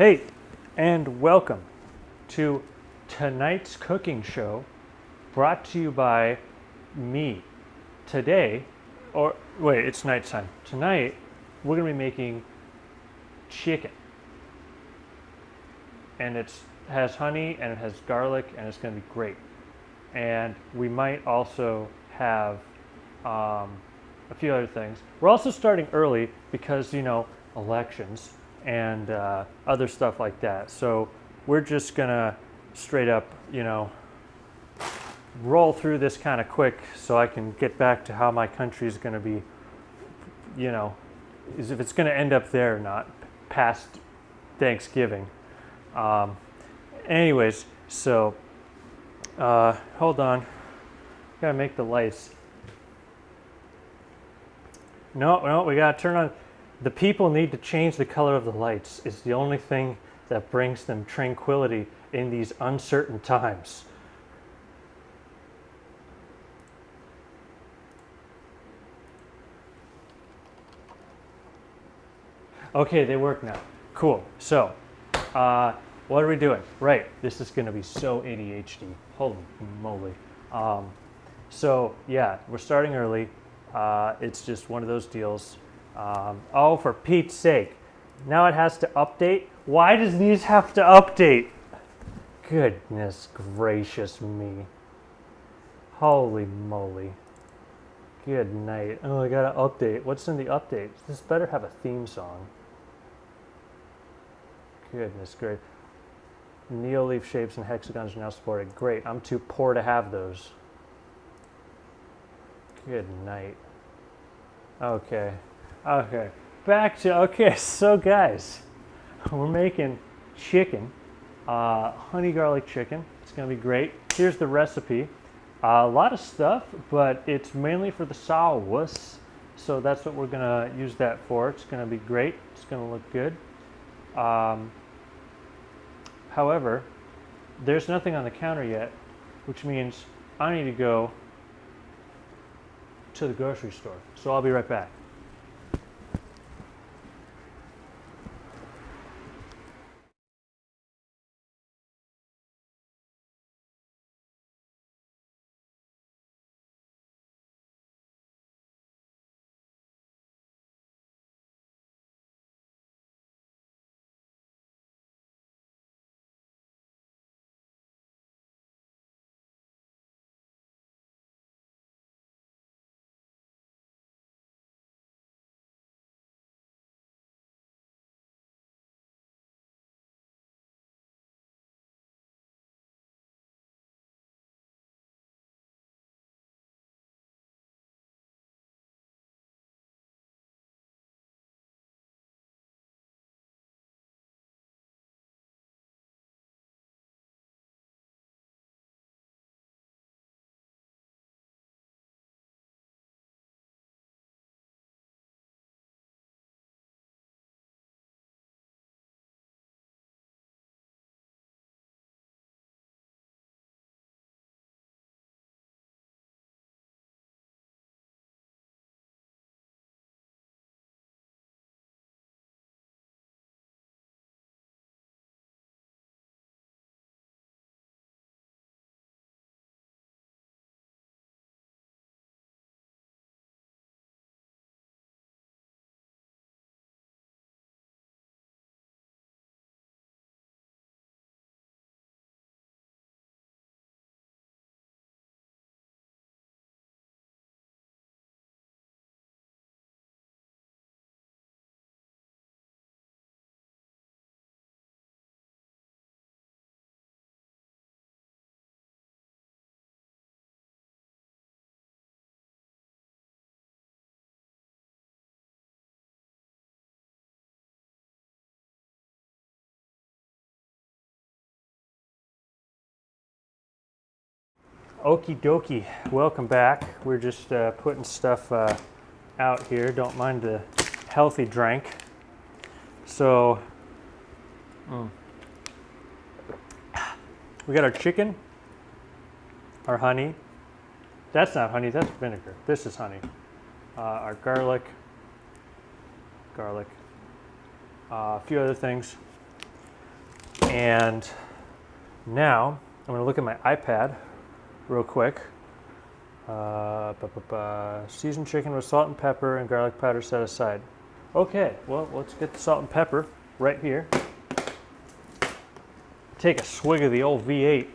Hey, and welcome to tonight's cooking show brought to you by me. Today, or wait, it's nighttime. Tonight, we're going to be making chicken. And it has honey and it has garlic and it's going to be great. And we might also have a few other things. We're also starting early because, elections and other stuff like that. So we're just gonna straight up, roll through this kind of quick so I can get back to how my country is gonna be, is if it's gonna end up there or not past Thanksgiving. Anyways, so hold on. Gotta make the lights. No, we gotta turn on. The people need to change the color of the lights. It's the only thing that brings them tranquility in these uncertain times. Okay, they work now. Cool. So, what are we doing? Right, this is gonna be so ADHD. Holy moly. So yeah, we're starting early. It's just one of those deals. Oh, for Pete's sake. Now it has to update? Why does these have to update? Goodness gracious me. Holy moly. Good night. Oh, I gotta update. What's in the update? This better have a theme song. Goodness great. Neoleaf shapes and hexagons are now supported. Great. I'm too poor to have those. Good night. Okay. Okay, so guys, we're making chicken, honey garlic chicken. It's gonna be great. Here's the recipe. A lot of stuff, but it's mainly for the sauce. So that's what we're gonna use that for. It's gonna be great. It's gonna look good. However, there's nothing on the counter yet, which means I need to go to the grocery store. So I'll be right back. Okie dokie, welcome back. We're just putting stuff out here. Don't mind the healthy drink. So, we got our chicken, our honey. That's not honey, that's vinegar. This is honey. Our garlic, a few other things. And now I'm gonna look at my iPad real quick. Seasoned chicken with salt and pepper and garlic powder set aside. Okay, well, let's get the salt and pepper right here. Take a swig of the old V8.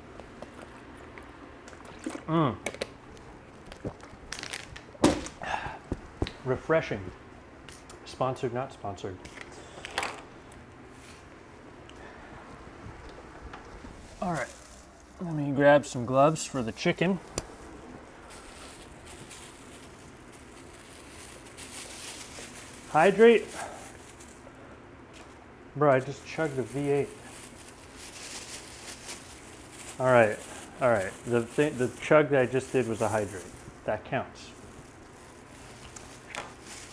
Refreshing. Sponsored, not sponsored. All right, let me grab some gloves for the chicken. Hydrate. Bro, I just chugged a V8. All right. The chug that I just did was a hydrate. That counts.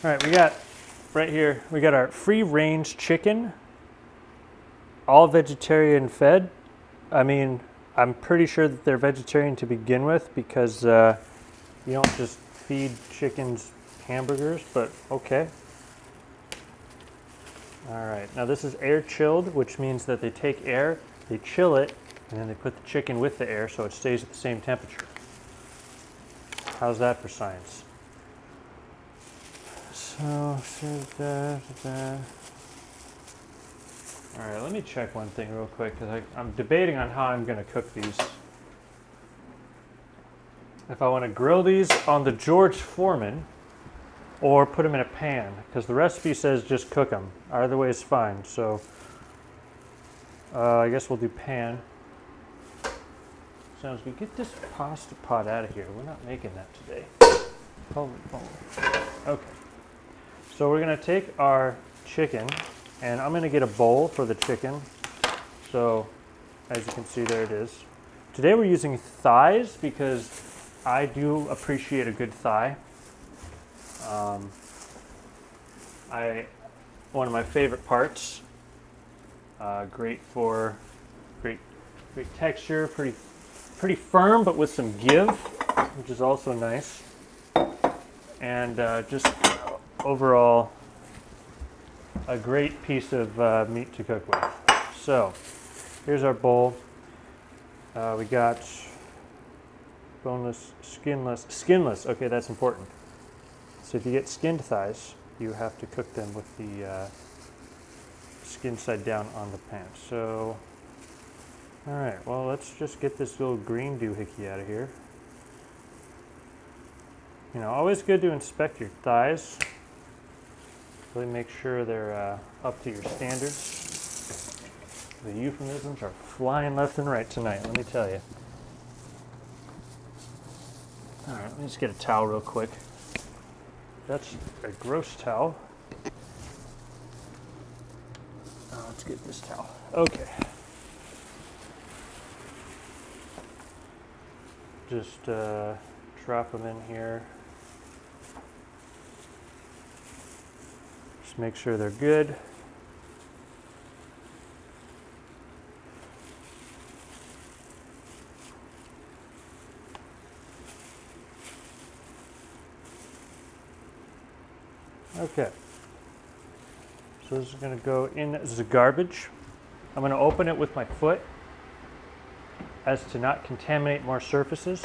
All right, we got right here, we got our free-range chicken, all vegetarian fed. I mean, I'm pretty sure that they're vegetarian to begin with because you don't just feed chickens hamburgers, but okay. All right, now this is air chilled, which means that they take air, they chill it, and then they put the chicken with the air so it stays at the same temperature. How's that for science? So, all right, let me check one thing real quick because I'm debating on how I'm going to cook these. If I want to grill these on the George Foreman or put them in a pan, because the recipe says just cook them. Either way is fine. So I guess we'll do pan. Sounds good. Get this pasta pot out of here. We're not making that today. Holy moly. Okay. So we're going to take our chicken, and I'm going to get a bowl for the chicken. So as you can see, there it is. Today we're using thighs because I do appreciate a good thigh. One of my favorite parts. Great for great texture, pretty firm, but with some give, which is also nice. And just overall, a great piece of meat to cook with. So here's our bowl. We got boneless, skinless. Okay, that's important. So if you get skinned thighs, you have to cook them with the skin side down on the pan. So, all right, well, let's just get this little green doohickey out of here. You know, always good to inspect your thighs. Really make sure they're up to your standards. The euphemisms are flying left and right tonight, let me tell you. All right, let me just get a towel real quick. That's a gross towel. Let's get this towel. Okay. Just drop them in here. Just make sure they're good. Okay. So this is going to go in as a garbage. I'm going to open it with my foot as to not contaminate more surfaces.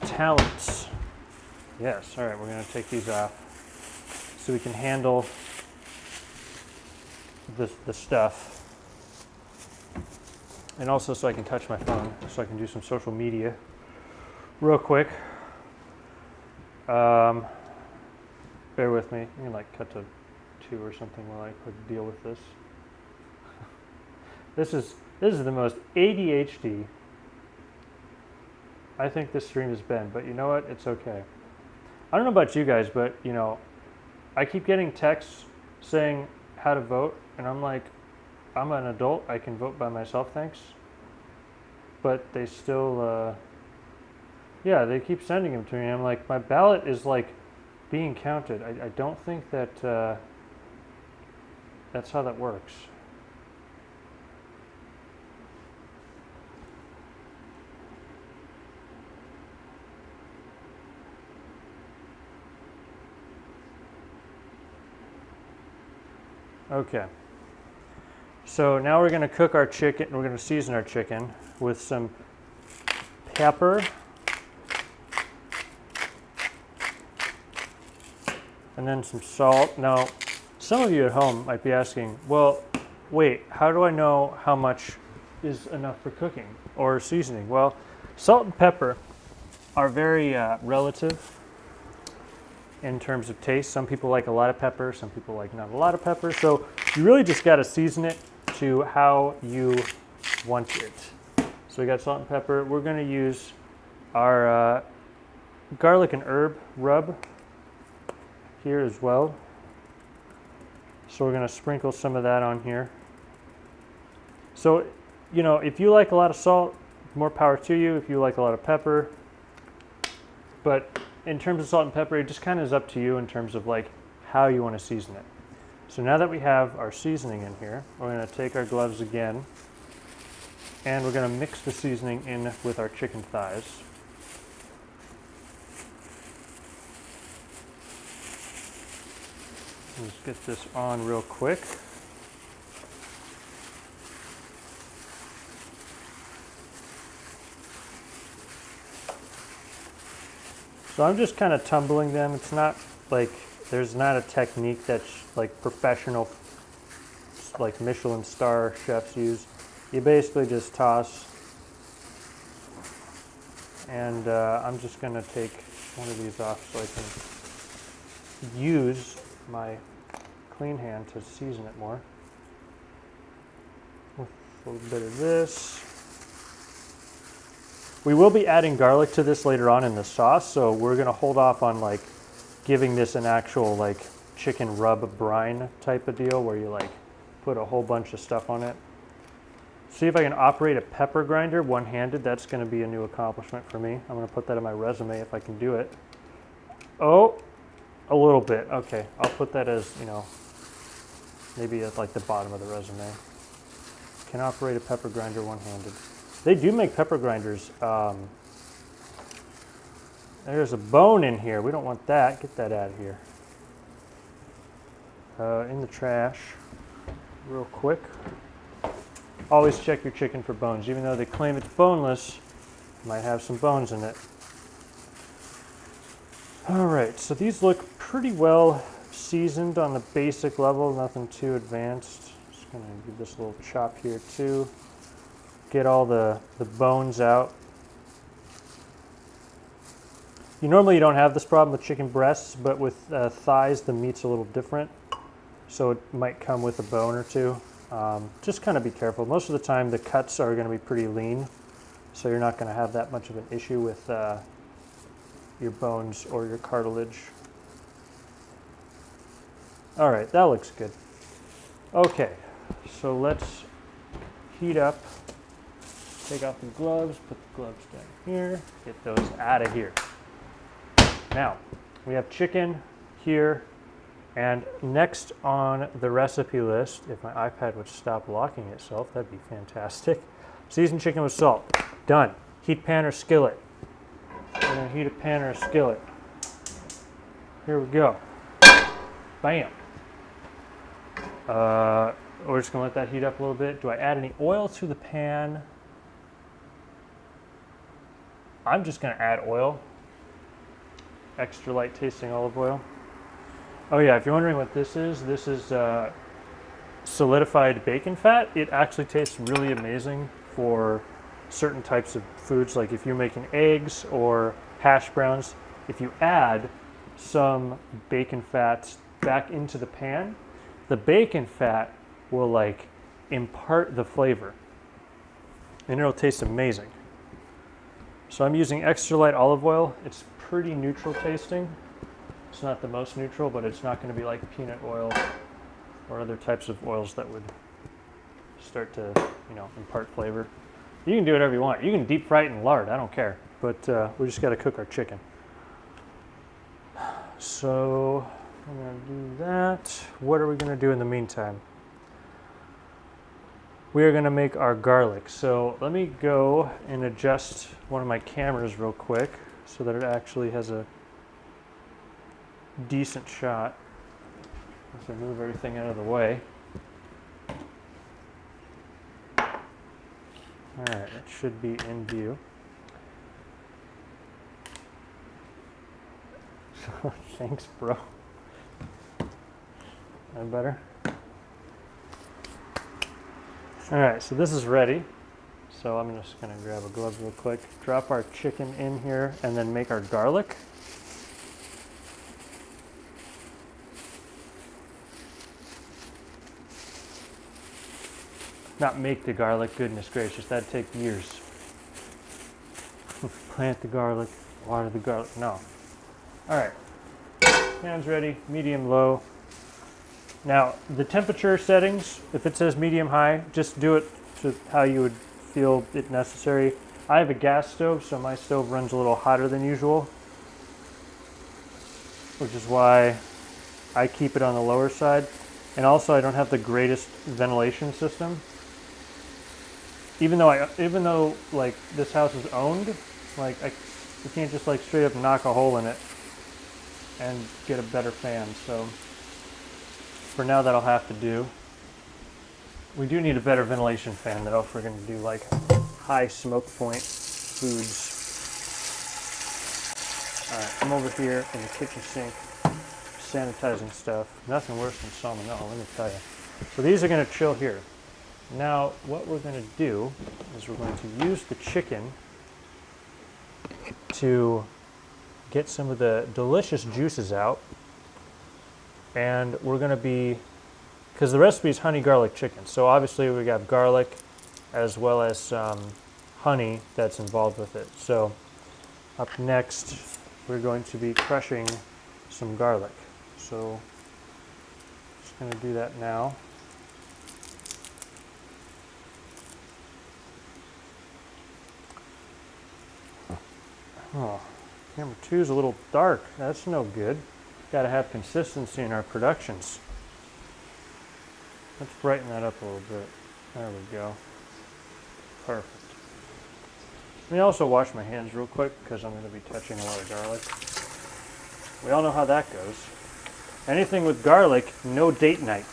Talents. Yes, all right, we're going to take these off so we can handle the stuff. And also so I can touch my phone, so I can do some social media real quick. Bear with me. I'm gonna like cut to 2 or something while I quick deal with this. This is the most ADHD I think this stream has been, but you know what? It's okay. I don't know about you guys, but you know, I keep getting texts saying how to vote, and I'm like, I'm an adult. I can vote by myself, thanks. But they still, yeah, they keep sending them to me. I'm like, my ballot is like being counted. I don't think that that's how that works. Okay. So now we're going to cook our chicken. We're going to season our chicken with some pepper. And then some salt. Now, some of you at home might be asking, well, wait, how do I know how much is enough for cooking or seasoning? Well, salt and pepper are very relative in terms of taste. Some people like a lot of pepper, some people like not a lot of pepper. So you really just got to season it to how you want it. So we got salt and pepper. We're going to use our garlic and herb rub here as well. So we're going to sprinkle some of that on here. So, you know, if you like a lot of salt, more power to you. If you like a lot of pepper, but in terms of salt and pepper, it just kind of is up to you in terms of like how you want to season it. So now that we have our seasoning in here, we're going to take our gloves again and we're going to mix the seasoning in with our chicken thighs. Let's get this on real quick. So I'm just kind of tumbling them. It's not like, there's not a technique that's like professional, like Michelin star chefs use. You basically just toss. And I'm just going to take one of these off so I can use my clean hand to season it more. With a little bit of this. We will be adding garlic to this later on in the sauce, so we're going to hold off on like giving this an actual like chicken rub brine type of deal where you like put a whole bunch of stuff on it. See if I can operate a pepper grinder one-handed. That's going to be a new accomplishment for me. I'm going to put that in my resume if I can do it. Oh, a little bit. Okay, I'll put that as, you know, maybe at like the bottom of the resume. Can operate a pepper grinder one-handed. They do make pepper grinders. There's a bone in here. We don't want that. Get that out of here. In the trash, real quick. Always check your chicken for bones. Even though they claim it's boneless, it might have some bones in it. All right, so these look pretty well seasoned on the basic level, nothing too advanced. Just gonna give this a little chop here too. Get all the bones out. You normally don't have this problem with chicken breasts, but with thighs, the meat's a little different. So it might come with a bone or two. Just kind of be careful. Most of the time, the cuts are going to be pretty lean, so you're not going to have that much of an issue with your bones or your cartilage. All right, that looks good. Okay, so let's heat up. Take off the gloves, put the gloves down here, get those out of here. Now, we have chicken here, and next on the recipe list, if my iPad would stop locking itself, that'd be fantastic. Seasoned chicken with salt, done. Heat pan or skillet. We're gonna heat a pan or a skillet. Here we go. Bam. We're just gonna let that heat up a little bit. Do I add any oil to the pan? I'm just going to add oil, extra light tasting olive oil. Oh yeah, if you're wondering what this is solidified bacon fat. It actually tastes really amazing for certain types of foods, like if you're making eggs or hash browns. If you add some bacon fat back into the pan, the bacon fat will like impart the flavor and it'll taste amazing. So I'm using extra light olive oil. It's pretty neutral tasting. It's not the most neutral, but it's not going to be like peanut oil or other types of oils that would start to, you know, impart flavor. You can do whatever you want. You can deep fry it in lard. I don't care. But we just got to cook our chicken. So I'm going to do that. What are we going to do in the meantime? We are going to make our garlic. So let me go and adjust one of my cameras real quick so that it actually has a decent shot. As I move everything out of the way. right, it should be in view. Thanks, bro. That better? All right, so this is ready. So I'm just gonna grab a glove real quick, drop our chicken in here, and then make our garlic. Not make the garlic, goodness gracious, that'd take years. Plant the garlic, water the garlic, no. All right, pan's ready, medium low. Now, the temperature settings, if it says medium high, just do it to how you would feel it necessary. I have a gas stove, so my stove runs a little hotter than usual, which is why I keep it on the lower side. And also, I don't have the greatest ventilation system. Even though like this house is owned, like you can't just like straight up knock a hole in it and get a better fan. So for now, that'll have to do. We do need a better ventilation fan though if we're going to do like high smoke point foods. All right, I'm over here in the kitchen sink sanitizing stuff. Nothing worse than salmonella, let me tell you. So these are going to chill here. Now, what we're going to do is we're going to use the chicken to get some of the delicious juices out. And we're going to be, because the recipe is honey garlic chicken. So obviously we got garlic as well as honey that's involved with it. So up next, we're going to be crushing some garlic. So just going to do that now. Oh, camera 2 is a little dark. That's no good. Got to have consistency in our productions. Let's brighten that up a little bit. There we go. Perfect. Let me also wash my hands real quick because I'm going to be touching a lot of garlic. We all know how that goes. Anything with garlic, no date night.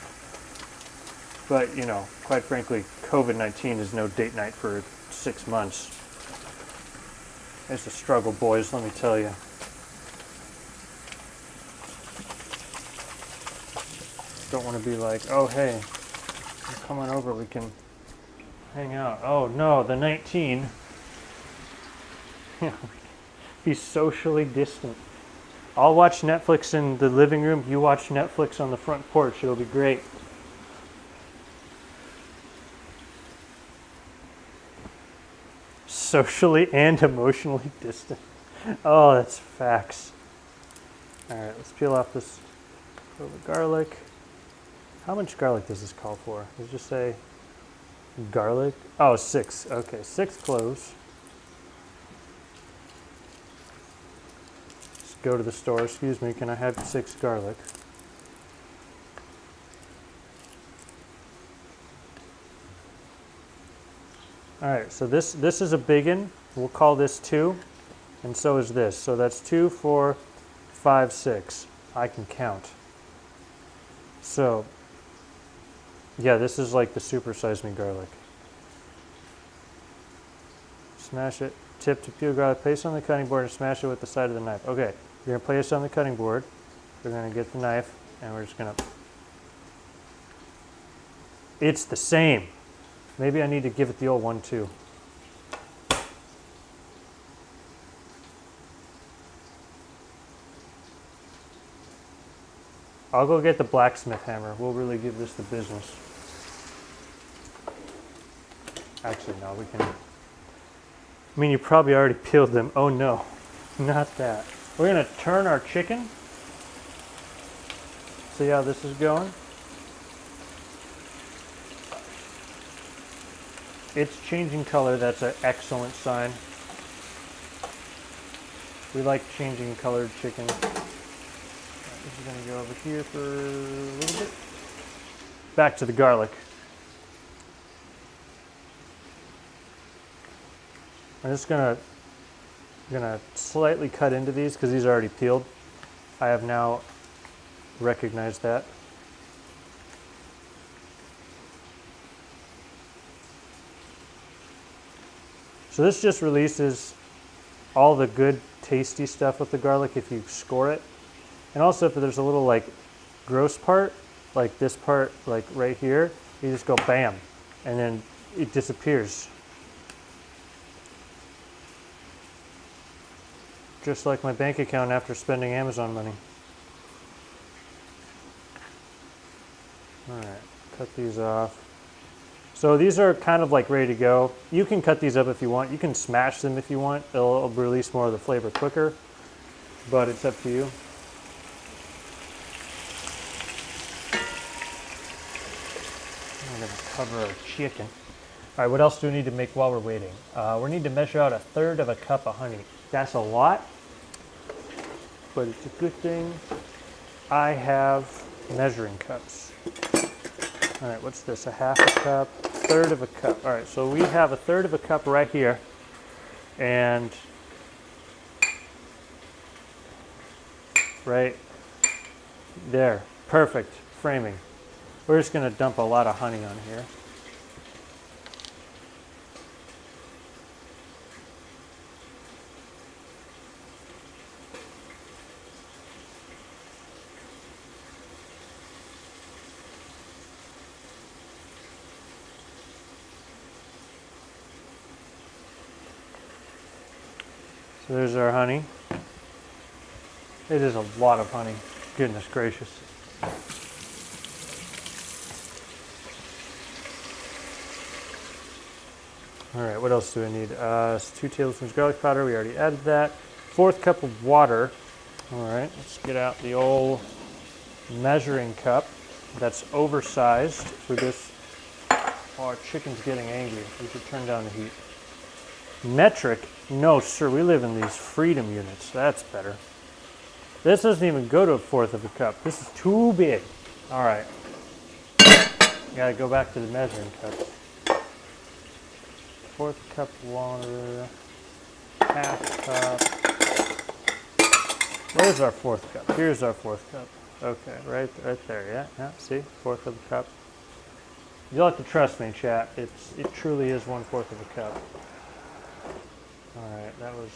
But, you know, quite frankly, COVID-19 is no date night for 6 months. It's a struggle, boys, let me tell you. Don't want to be like, oh, hey, come on over, we can hang out. Oh, no, the 19. Be socially distant. I'll watch Netflix in the living room. You watch Netflix on the front porch. It'll be great. Socially and emotionally distant. Oh, that's facts. All right, let's peel off this clove of garlic. How much garlic does this call for? Does it just say garlic? Oh, 6. Okay, 6 cloves. Let's go to the store. Excuse me, can I have 6 garlic? All right, so this is a big one. We'll call this 2, and so is this. So that's 2, 4, 5, 6. I can count. So, yeah, this is like the super size me garlic. Smash it, tip to peel garlic, place on the cutting board and smash it with the side of the knife. Okay, you're gonna place it on the cutting board. We're gonna get the knife and we're just gonna, it's the same. Maybe I need to give it the old 1-2. I'll go get the blacksmith hammer. We'll really give this the business. Actually, no, we can. I mean, you probably already peeled them. Oh no, not that. We're gonna turn our chicken. See how this is going? It's changing color. That's an excellent sign. We like changing colored chicken. This is going to go over here for a little bit. Back to the garlic. I'm just going to slightly cut into these because these are already peeled. I have now recognized that. So this just releases all the good tasty stuff with the garlic if you score it. And also if there's a little like gross part, like this part, like right here, you just go bam, and then it disappears. Just like my bank account after spending Amazon money. All right, cut these off. So these are kind of like ready to go. You can cut these up if you want. You can smash them if you want. It'll release more of the flavor quicker, but it's up to you. I'm gonna cover our chicken. All right, what else do we need to make while we're waiting? We need to measure out 1/3 of a cup of honey. That's a lot, but it's a good thing I have measuring cups. All right, what's this? A 1/2 a cup, 1/3 of a cup. All right, so we have 1/3 of a cup right here, and right there, perfect framing. We're just gonna dump a lot of honey on here. So there's our honey. It is a lot of honey. Goodness gracious. All right, what else do I need? 2 tablespoons garlic powder. We already added that. 1/4 cup of water. All right, let's get out the old measuring cup. That's oversized for this. Oh, our chicken's getting angry. We should turn down the heat. Metric? No, sir. We live in these freedom units. That's better. This doesn't even go to 1/4 of a cup. This is too big. All right. Gotta go back to the measuring cups. 1/4 cup water. 1/2 cup. Where's our 4th cup? Here's our 4th cup. Okay, right there. Yeah. See, 1/4 of a cup. You'll have to trust me, chat. It truly is 1/4 of a cup. All right, that was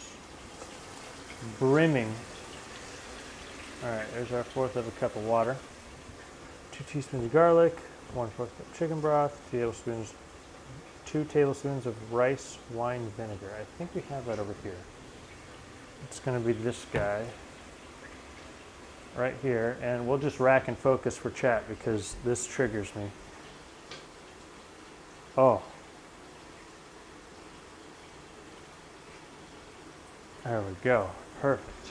brimming. All right, there's our 1/4 of a cup of water. 2 teaspoons of garlic, 1/4 cup chicken broth, 2 tablespoons of rice wine vinegar. I think we have that over here. It's gonna be this guy right here, and we'll just rack and focus for chat because this triggers me. Oh. There we go. Perfect.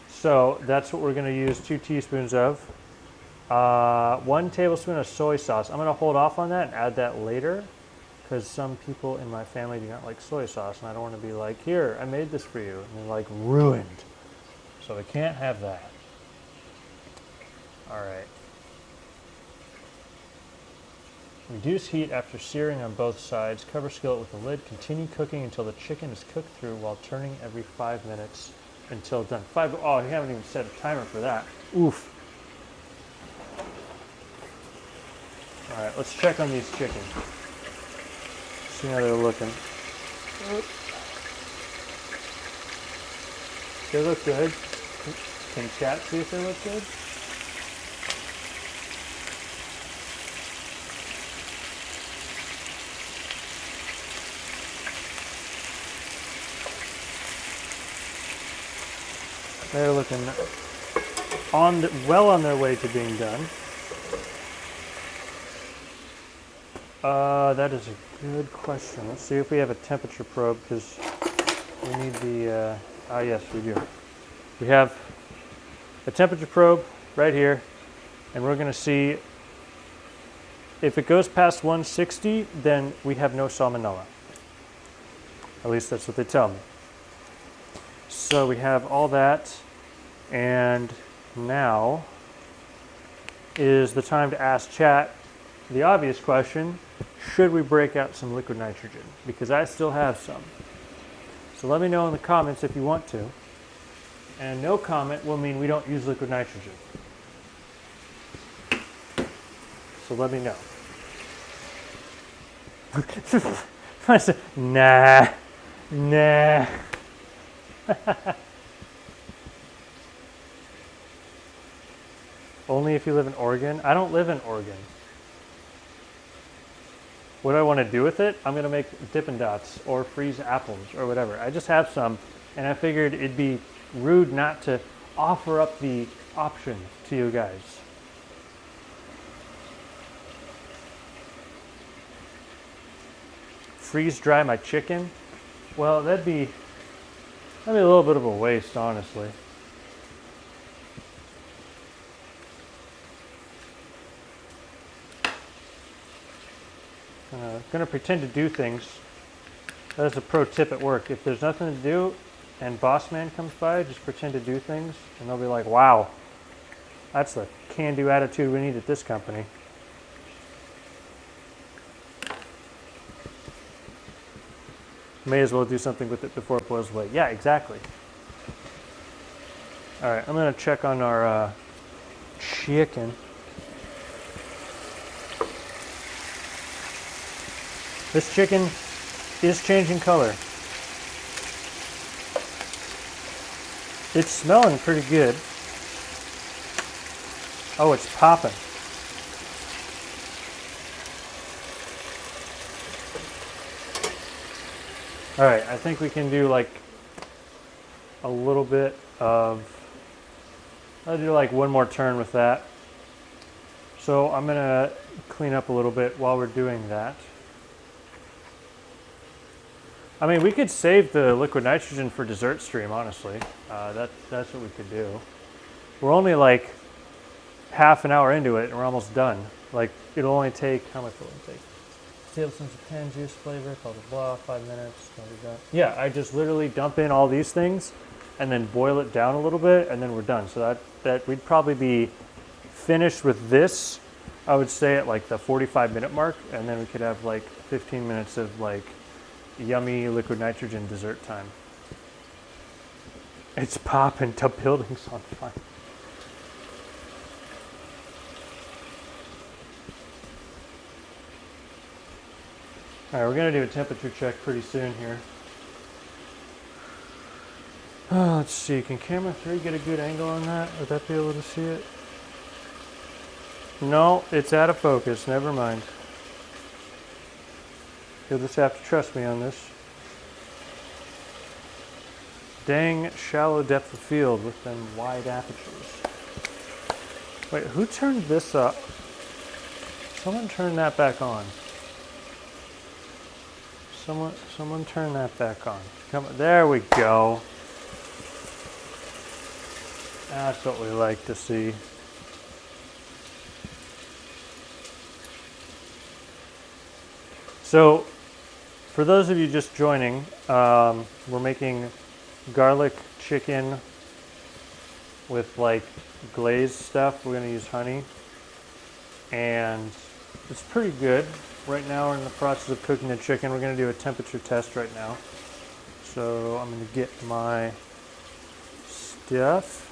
So that's what we're going to use 2 teaspoons of. 1 tablespoon of soy sauce. I'm going to hold off on that and add that later because some people in my family do not like soy sauce, and I don't want to be like, here, I made this for you, and they're like ruined. So we can't have that. All right. Reduce heat after searing on both sides. Cover skillet with the lid. Continue cooking until the chicken is cooked through while turning every 5 minutes until done. Oh, you haven't even set a timer for that. Oof. All right, let's check on these chickens. See how they're looking. They look good. Can chat see if they look good? They're looking well on their way to being done. That is a good question. Let's see if we have a temperature probe because we need the, yes, we do. We have a temperature probe right here, and we're going to see if it goes past 160, then we have no salmonella. At least that's what they tell me. So we have all that, and now is the time to ask chat the obvious question, should we break out some liquid nitrogen? Because I still have some. So let me know in the comments if you want to. And no comment will mean we don't use liquid nitrogen. So let me know. I said, nah, nah. Only if you live in Oregon? I don't live in Oregon. What do I want to do with it? I'm going to make Dippin' Dots or freeze apples or whatever. I just have some, and I figured it'd be rude not to offer up the option to you guys. Freeze dry my chicken? Well, that'd be a little bit of a waste, honestly. Gonna pretend to do things. That's a pro tip at work. If there's nothing to do and boss man comes by, just pretend to do things and they'll be like, wow, that's the can-do attitude we need at this company. May as well do something with it before it boils away. Yeah, exactly. All right, I'm gonna check on our chicken. This chicken is changing color. It's smelling pretty good. Oh, it's popping. All right, I think we can do like a little bit of, I'll do like one more turn with that. So I'm gonna clean up a little bit while we're doing that. I mean, we could save the liquid nitrogen for dessert stream, honestly. That's what we could do. We're only like half an hour into it and we're almost done. Like, it'll only take, how much will it take? Tablespoons of pan juice flavor, blah, blah, blah, 5 minutes. Blah, blah, blah. Yeah, I just literally dump in all these things and then boil it down a little bit and then we're done. So that we'd probably be finished with this, I would say at like the 45-minute mark, and then we could have like 15 minutes of like yummy liquid nitrogen dessert time. It's popping, the building's on fire. All right, we're gonna do a temperature check pretty soon here. Let's see, can camera 3 get a good angle on that? Would that be able to see it? No, it's out of focus, never mind. You'll just have to trust me on this. Dang shallow depth of field with them wide apertures. Wait, who turned this up? Someone turn that back on. Someone turn that back on. Come on, there we go. That's what we like to see. So, for those of you just joining, we're making garlic chicken with like glazed stuff. We're going to use honey, and it's pretty good. Right now we're in the process of cooking the chicken. We're going to do a temperature test right now. So I'm going to get my stuff.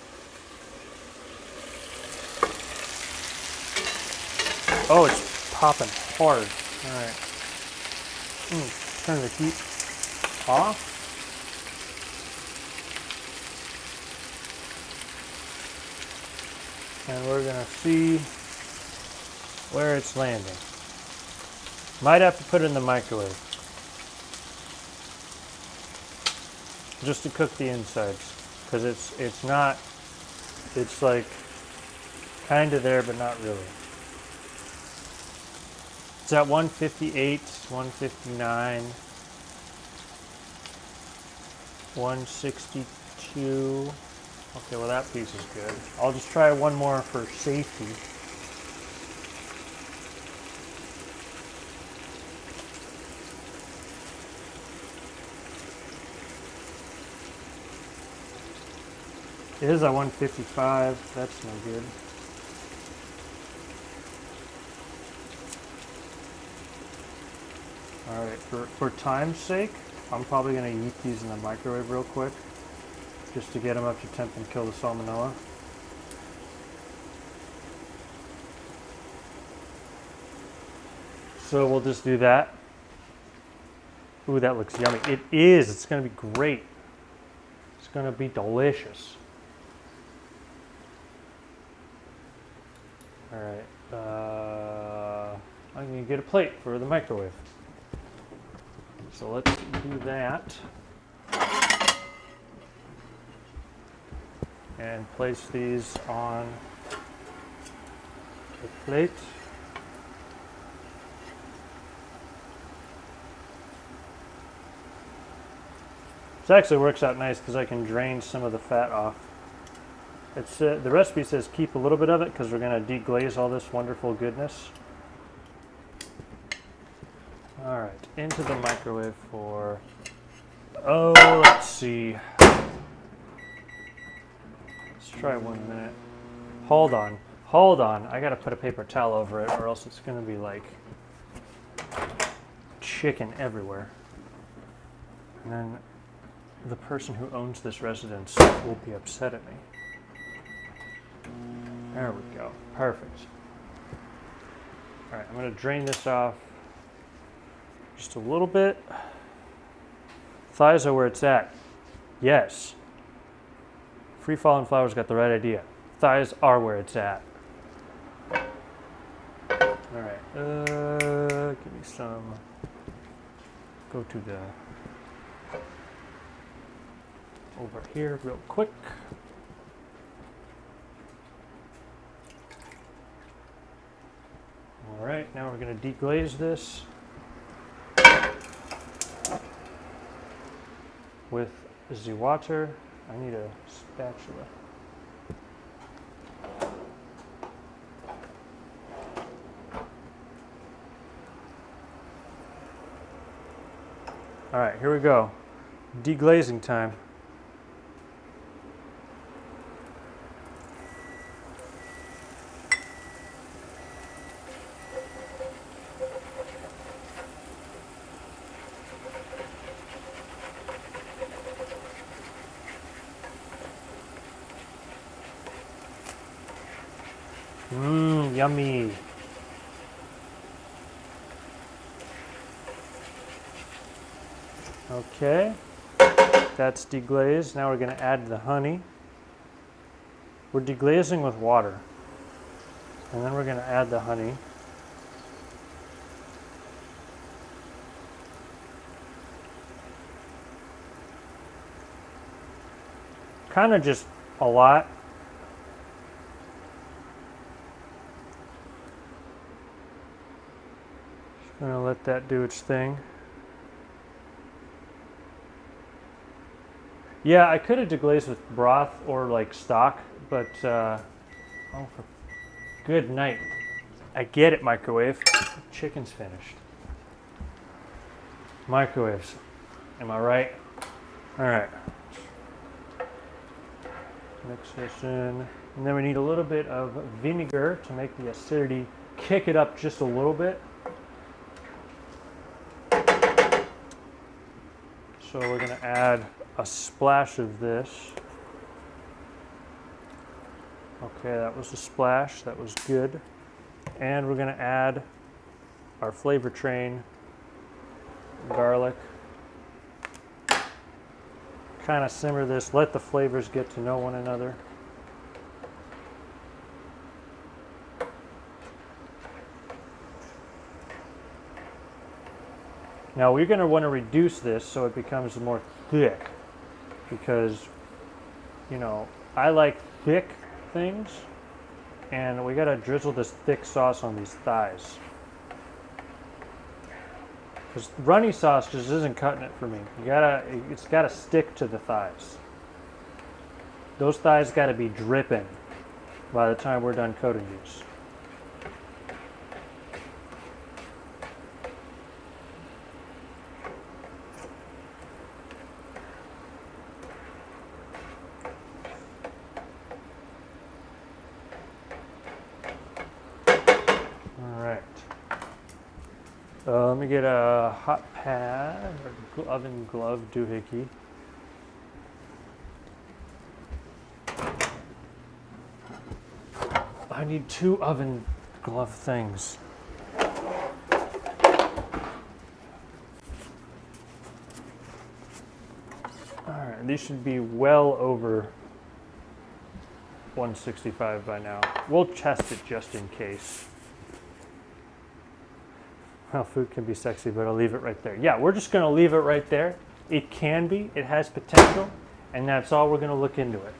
Oh, it's popping hard. All right. Turn the heat off. And we're going to see where it's landing. Might have to put it in the microwave just to cook the insides, because it's not, it's like kind of there but not really. It's at 158, 159, 162. Okay, well that piece is good. I'll just try one more for safety. It is at 155, that's no good. All right, for time's sake, I'm probably gonna eat these in the microwave real quick, just to get them up to temp and kill the salmonella. So we'll just do that. Ooh, that looks yummy. It is. It's going to be great. It's going to be delicious. All right. I'm going to get a plate for the microwave. So let's do that. And place these on the plate. This actually works out nice because I can drain some of the fat off. It's the recipe says keep a little bit of it because we're going to deglaze all this wonderful goodness. All right, into the microwave for, oh, let's see. Let's try 1 minute. Hold on. I got to put a paper towel over it or else it's going to be like chicken everywhere. And then the person who owns this residence will be upset at me. There we go. Perfect. All right, I'm going to drain this off just a little bit. Thighs are where it's at. Yes. Free Falling Flowers got the right idea. Thighs are where it's at. All right. Give me some. Go to the over here real quick. All right, now we're going to deglaze this with the water. I need a spatula. All right, here we go. Deglazing time. Yummy. Okay, that's deglazed. Now we're going to add the honey. We're deglazing with water. And then we're going to add the honey. Kind of just a lot. Just going to let that do its thing. Yeah, I could have deglazed with broth or like stock, but oh, for good night. I get it, microwave. Chicken's finished. Microwaves. Am I right? All right. Mix this in. And then we need a little bit of vinegar to make the acidity kick it up just a little bit. So we're going to add a splash of this. Okay, that was a splash. That was good. And we're going to add our flavor train, garlic. Kind of simmer this, let the flavors get to know one another. Now we're going to want to reduce this so it becomes more thick because, you know, I like thick things and we got to drizzle this thick sauce on these thighs. Because runny sauce just isn't cutting it for me. It's gotta stick to the thighs. Those thighs gotta be dripping by the time we're done coating these. Let me get a hot pad or oven glove doohickey. I need 2 oven glove things. these should be well over 165 by now. We'll test it just in case. Well, food can be sexy, but I'll leave it right there. Yeah, we're just going to leave it right there. It can be, it has potential, and that's all we're going to look into it.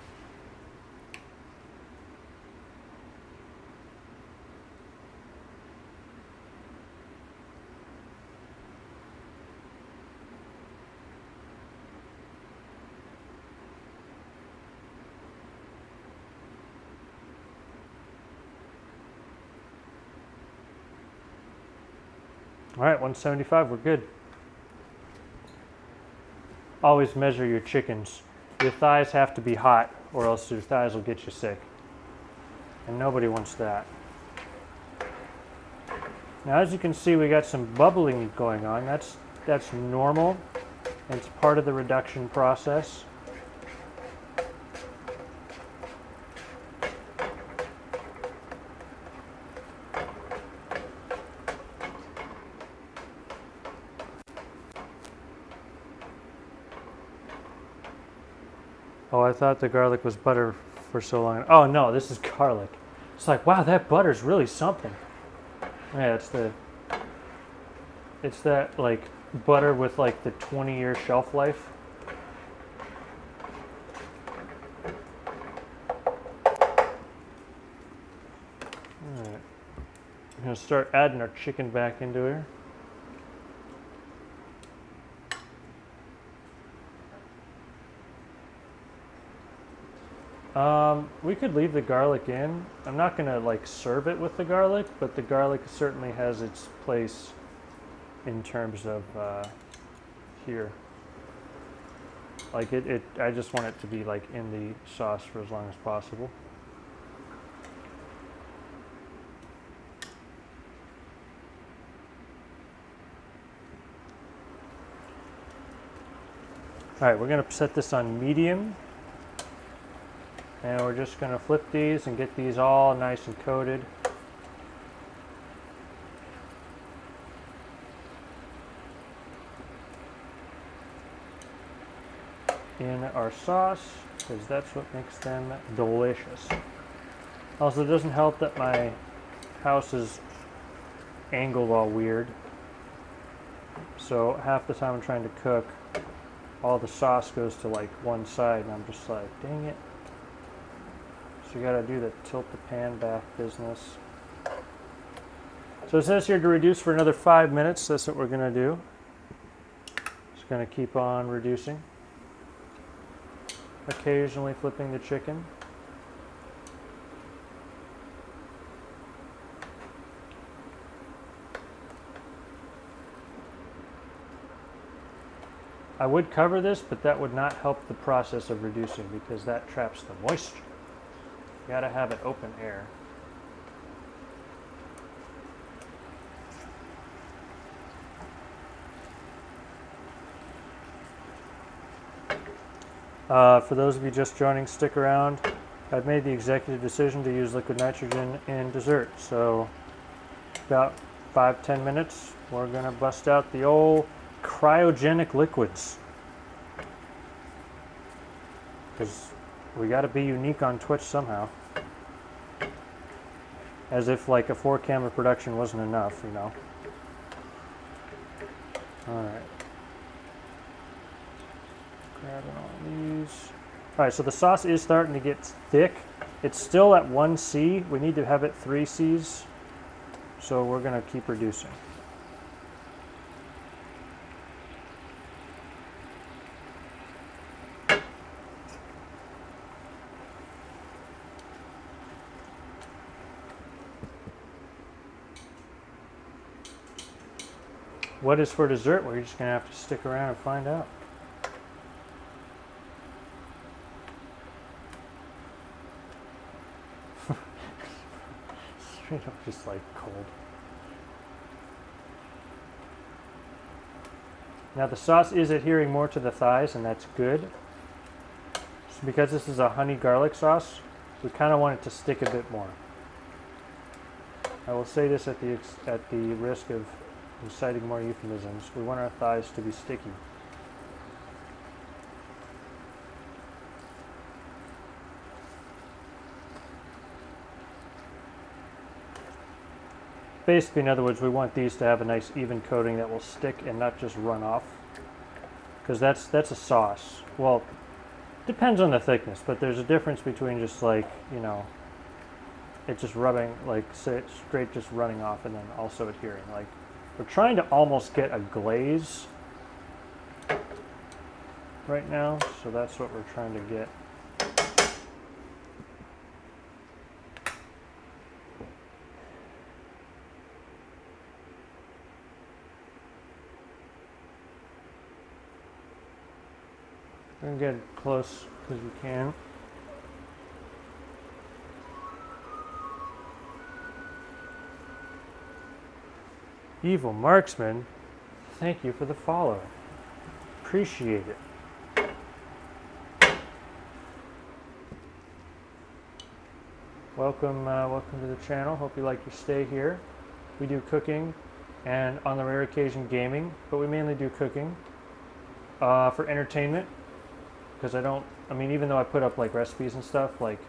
All right, 175, we're good. Always measure your chickens. Your thighs have to be hot or else your thighs will get you sick. And nobody wants that. Now as you can see, we got some bubbling going on. That's normal. It's part of the reduction process. Oh, I thought the garlic was butter for so long. Oh no, this is garlic. It's like, wow, that butter's really something. Yeah, it's that like butter with like the 20-year shelf life. Alright. I'm gonna start adding our chicken back into here. We could leave the garlic in. I'm not gonna like serve it with the garlic, but the garlic certainly has its place in terms of here. Like I just want it to be like in the sauce for as long as possible. All right, we're gonna set this on medium. And we're just going to flip these and get these all nice and coated. In our sauce, because that's what makes them delicious. Also, it doesn't help that my house is angled all weird. So half the time I'm trying to cook, all the sauce goes to like one side and I'm just like, dang it. So you gotta do the tilt the pan back business. So it says here to reduce for another 5 minutes. That's what we're gonna do. Just gonna keep on reducing. Occasionally flipping the chicken. I would cover this, but that would not help the process of reducing because that traps the moisture. You gotta have it open air. For those of you just joining, stick around. I've made the executive decision to use liquid nitrogen in dessert. So about 5-10 minutes, we're gonna bust out the old cryogenic liquids. Because we gotta be unique on Twitch somehow. As if like a 4-camera production wasn't enough, you know. Alright. Grabbing all these. Alright, so the sauce is starting to get thick. It's still at 1C. We need to have it 3 Cs. So we're going to keep reducing. What is for dessert? Well, you're just going to have to stick around and find out. Straight up just like cold. Now the sauce is adhering more to the thighs, and that's good. So because this is a honey garlic sauce, we kind of want it to stick a bit more. I will say this at the risk of citing more euphemisms. We want our thighs to be sticky. basically, in other words, we want these to have a nice even coating that will stick and not just run off. Because that's a sauce. Well, depends on the thickness, but there's a difference between just like, you know, it just rubbing, like straight just running off and then also adhering. Like, we're trying to almost get a glaze right now, so that's what we're trying to get. We're gonna get close because we can. Evil Marksman, thank you for the follow. Appreciate it. Welcome, welcome to the channel. Hope you like your stay here. We do cooking and on the rare occasion gaming, but we mainly do cooking for entertainment. Because I mean, even though I put up like recipes and stuff, like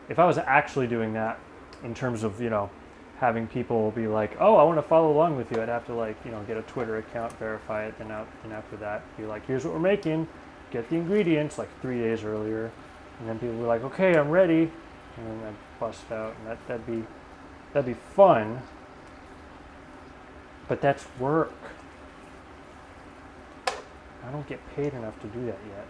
if I was actually doing that in terms of, you know, having people be like, oh, I want to follow along with you, I'd have to like, you know, get a Twitter account, verify it, and after that be like, here's what we're making, get the ingredients like 3 days earlier, and then people were like, okay, I'm ready, and then I'd bust out, and that'd be fun, but that's work. I don't get paid enough to do that yet.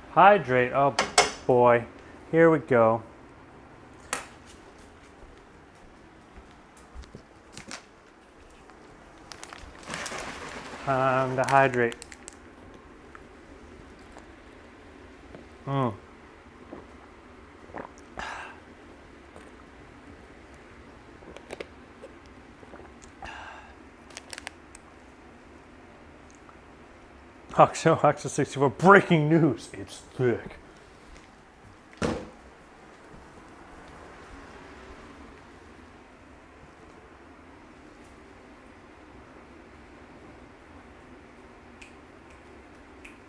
Hydrate, oh boy, here we go. Time to hydrate. Oxo 64, breaking news, it's thick.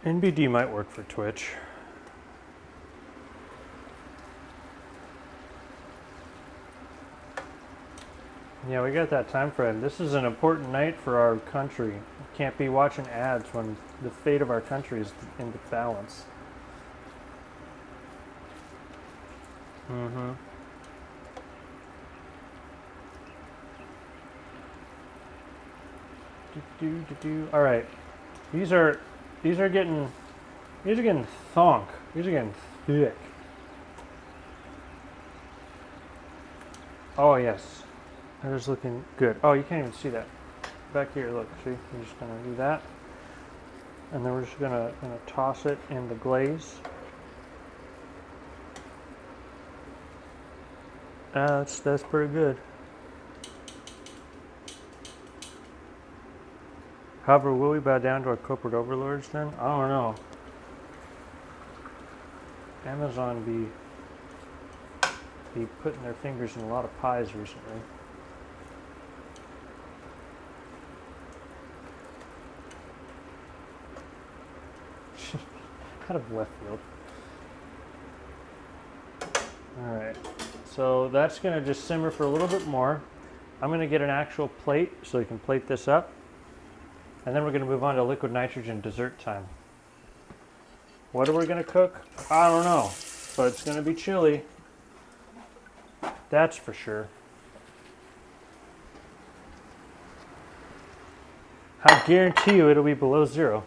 NBD might work for Twitch. Yeah, we got that time frame. This is an important night for our country. We can't be watching ads when the fate of our country is in the balance. Mm-hmm. All right, these are getting thonk. These are getting thick. Oh yes. That is looking good. Oh, you can't even see that. Back here, look, see? We're just gonna do that. And then we're just gonna toss it in the glaze. That's pretty good. However, will we bow down to our corporate overlords then? I don't know. Amazon be putting their fingers in a lot of pies recently. Kind of left field. All right, so that's gonna just simmer for a little bit more. I'm gonna get an actual plate so you can plate this up. And then we're gonna move on to liquid nitrogen dessert time. What are we gonna cook? I don't know, but it's gonna be chili. That's for sure. I guarantee you it'll be below zero.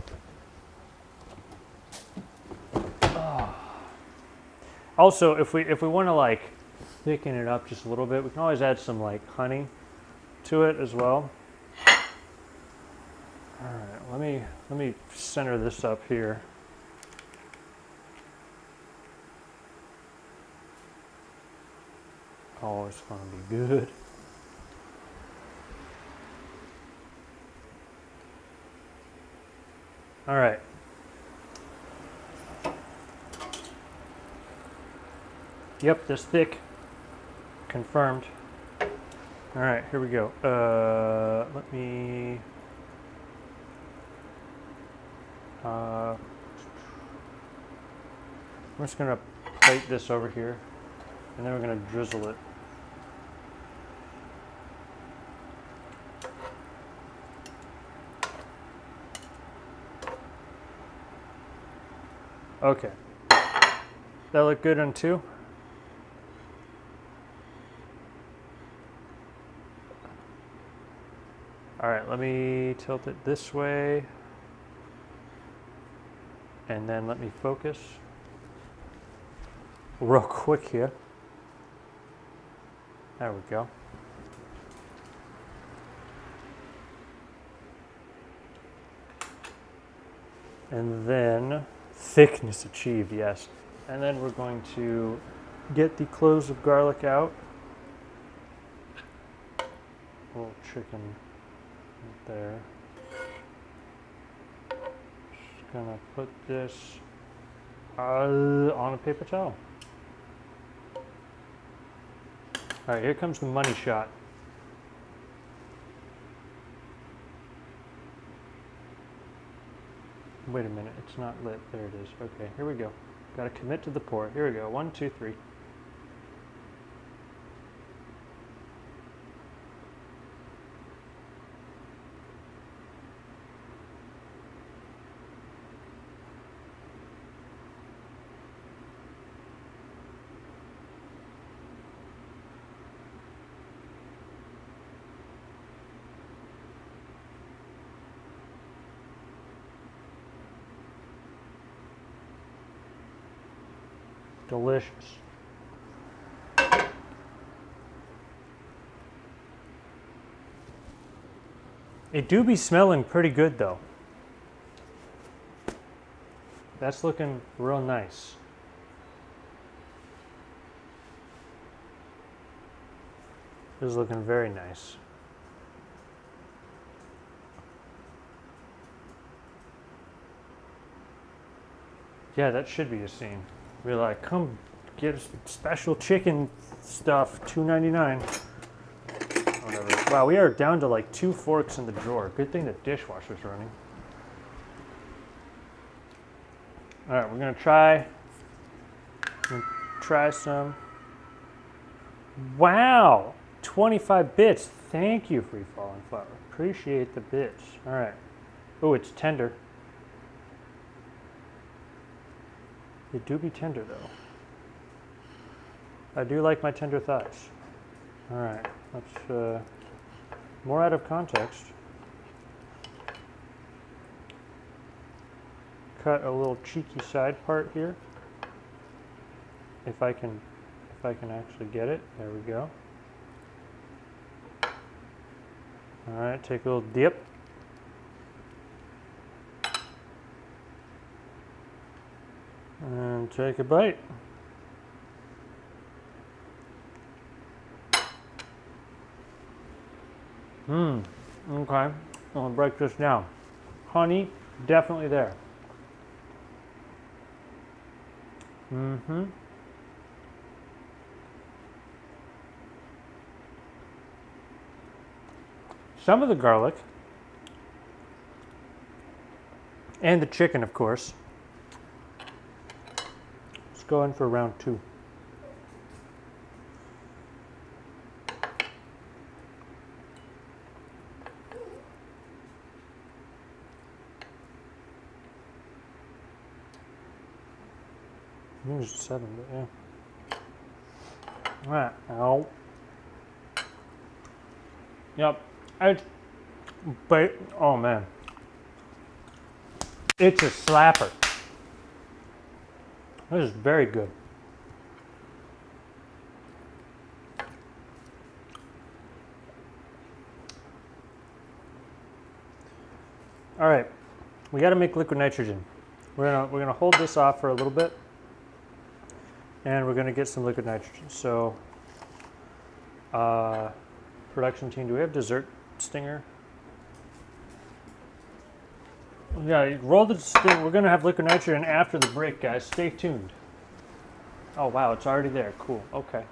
Also, if we want to like thicken it up just a little bit, we can always add some like honey to it as well. All right, let me center this up here. Oh, it's gonna be good. All right. Yep, this thick. Confirmed. All right, here we go. Let me. I'm just gonna plate this over here. And then we're going to drizzle it. Okay. That look good on 2? All right, let me tilt it this way. And then let me focus real quick here. There we go. And then thickness achieved, yes. And then we're going to get the cloves of garlic out. A little chicken right there. Just gonna put this on a paper towel. All right, here comes the money shot. Wait a minute, it's not lit. There it is. Okay, here we go. Got to commit to the pour. Here we go. 1, 2, 3. Delicious. It do be smelling pretty good though. That's looking real nice. This is looking very nice. Yeah, that should be a scene. Be like, come get special chicken stuff, $2.99. Whatever. Wow, we are down to like 2 forks in the drawer. Good thing the dishwasher's running. All right, we're gonna try some. Wow, 25 bits. Thank you, Free Falling Flower. Appreciate the bits. All right. Oh, it's tender. It do be tender though. I do like my tender thighs. All right, let's, more out of context. Cut a little cheeky side part here. If I can actually get it, there we go. All right, take a little dip. And take a bite. Okay. I'm gonna break this down. Honey, definitely there. Some of the garlic, and the chicken, of course. Let's go in for round 2. There's 7, but yeah. All right. Ow. Yep. But oh man, it's a slapper. This is very good. All right, we got to make liquid nitrogen. We're gonna hold this off for a little bit, and we're gonna get some liquid nitrogen. So, production team, do we have dessert stinger? Yeah, roll the stinger. We're gonna have liquid nitrogen after the break, guys. Stay tuned. Oh wow, it's already there. Cool. Okay.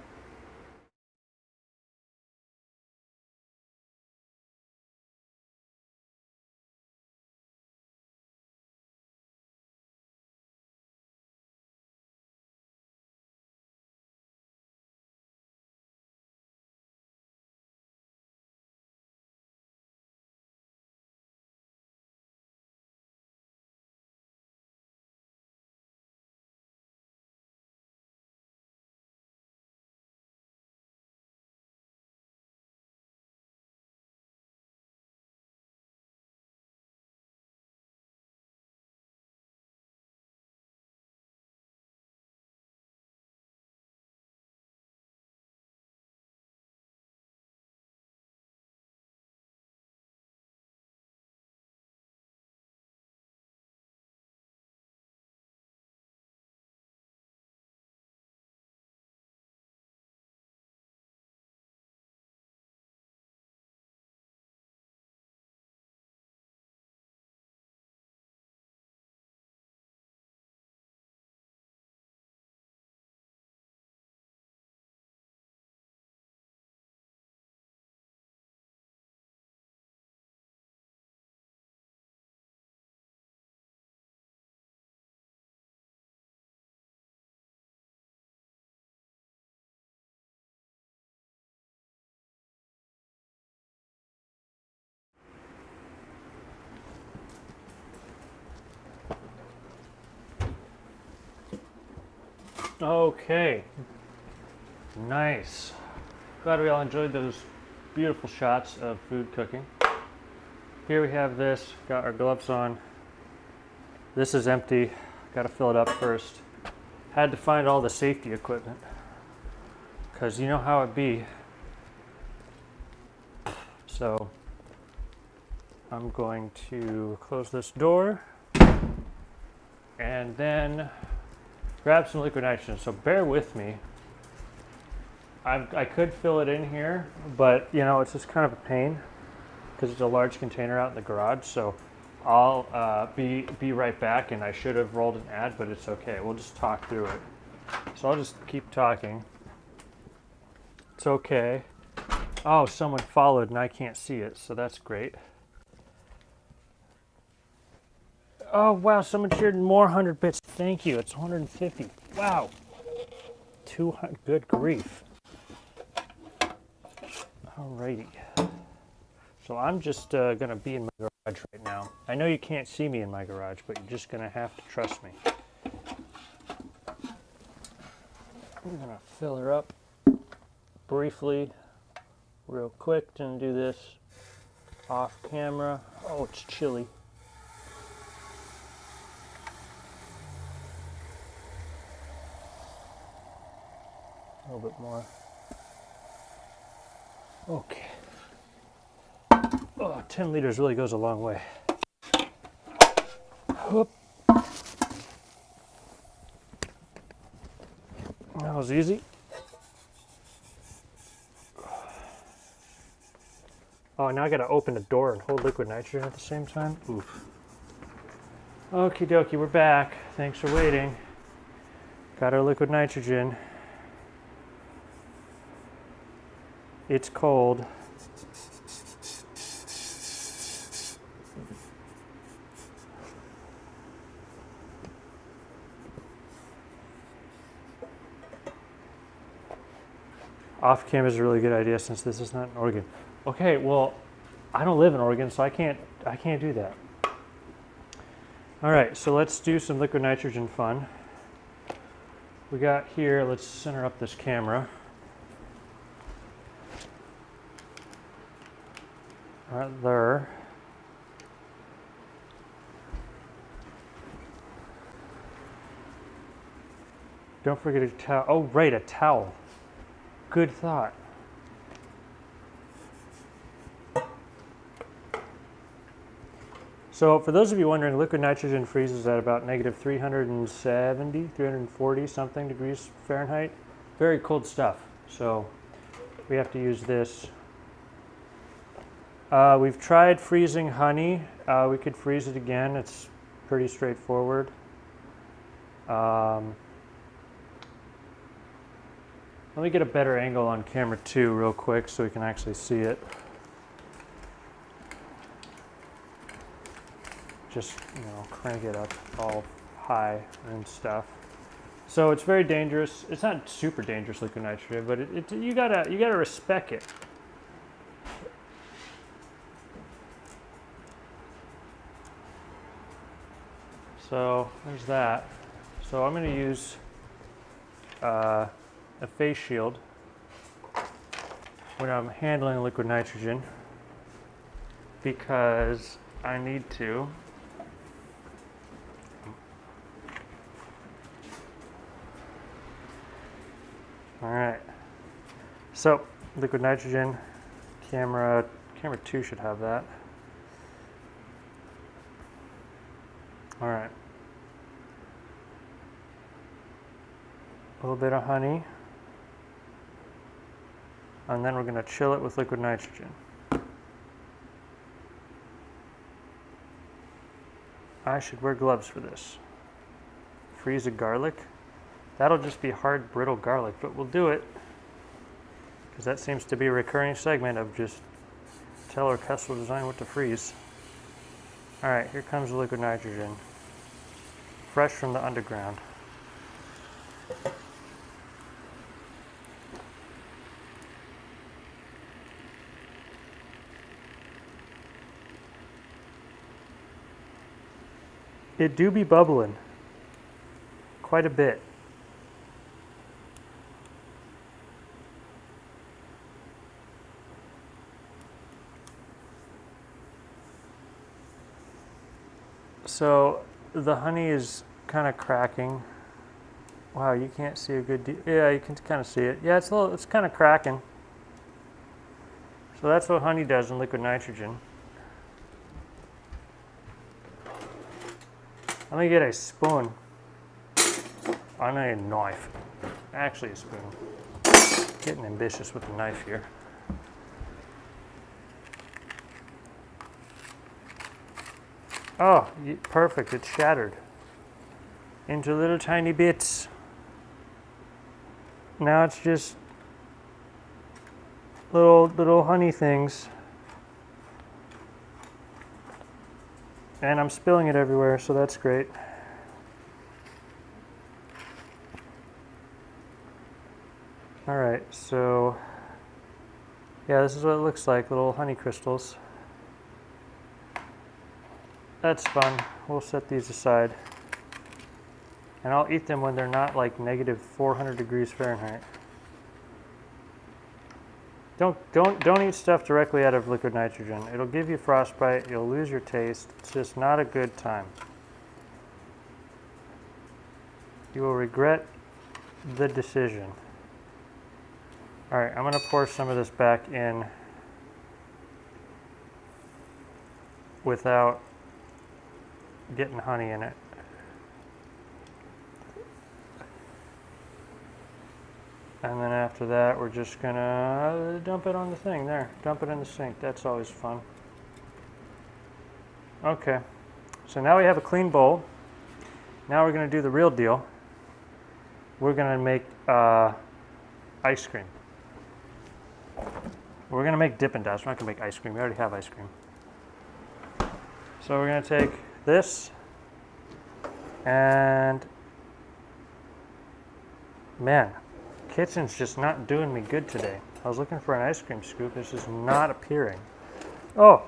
Okay, nice. Glad we all enjoyed those beautiful shots of food cooking. Here we have this, got our gloves on. This is empty, got to fill it up first. Had to find all the safety equipment, because you know how it be. So I'm going to close this door and then grab some liquid nitrogen. So bear with me. I could fill it in here, but you know, it's just kind of a pain because it's a large container out in the garage. So I'll be right back, and I should have rolled an ad, but it's okay. We'll just talk through it. So I'll just keep talking. It's okay. Oh, someone followed and I can't see it, so that's great. Oh wow, someone shared more 100 bits. Thank you. It's 150. Wow. 200. Good grief. Alrighty. So I'm just gonna be in my garage right now. I know you can't see me in my garage, but you're just gonna have to trust me. I'm gonna fill her up briefly, real quick, and do this off camera. Oh, it's chilly. A little bit more. Okay. Oh, 10 liters really goes a long way. Whoop. That was easy. Oh, now I gotta open the door and hold liquid nitrogen at the same time. Oof. Okie dokie, we're back. Thanks for waiting. Got our liquid nitrogen. It's cold. Off camera is a really good idea since this is not in Oregon. Okay, well, I don't live in Oregon, so I can't do that. All right, so let's do some liquid nitrogen fun. We got here, let's center up this camera. Right there. Don't forget a towel. Oh, right, a towel. Good thought. So for those of you wondering, liquid nitrogen freezes at about negative 370, 340 something degrees Fahrenheit. Very cold stuff. So we have to use this. We've tried freezing honey. We could freeze it again. It's pretty straightforward. Let me get a better angle on camera 2 real quick so we can actually see it. Just, you know, crank it up all high and stuff. So it's very dangerous. It's not super dangerous, liquid nitrogen, but you gotta respect it. So there's that. So I'm going to use a face shield when I'm handling liquid nitrogen because I need to. All right. So liquid nitrogen, camera 2 should have that. All right. A little bit of honey. And then we're going to chill it with liquid nitrogen. I should wear gloves for this. Freeze a garlic. That'll just be hard, brittle garlic, but we'll do it because that seems to be a recurring segment of just tell our Kessel Design what to freeze. All right, here comes the liquid nitrogen, fresh from the underground. It do be bubbling quite a bit. So the honey is kind of cracking. Wow, you can't see a good deal. Yeah, you can kind of see it. Yeah, it's kind of cracking. So that's what honey does in liquid nitrogen. Let me get a spoon. I need a knife. Actually a spoon. Getting ambitious with the knife here. Oh, perfect, it's shattered into little tiny bits. Now it's just little honey things. And I'm spilling it everywhere, so that's great. All right, so yeah, this is what it looks like, little honey crystals. That's fun. We'll set these aside. And I'll eat them when they're not like negative 400 degrees Fahrenheit. Don't eat stuff directly out of liquid nitrogen. It'll give you frostbite, you'll lose your taste. It's just not a good time. You will regret the decision. All right, I'm gonna pour some of this back in without getting honey in it. And then after that, we're just gonna dump it on the thing there. Dump it in the sink, that's always fun. Okay, so now we have a clean bowl. Now we're gonna do the real deal. We're gonna make ice cream. We're gonna make Dippin' Dots, we're not gonna make ice cream, we already have ice cream. So we're gonna take this and man, kitchen's just not doing me good today. I was looking for an ice cream scoop, it's just not appearing. Oh,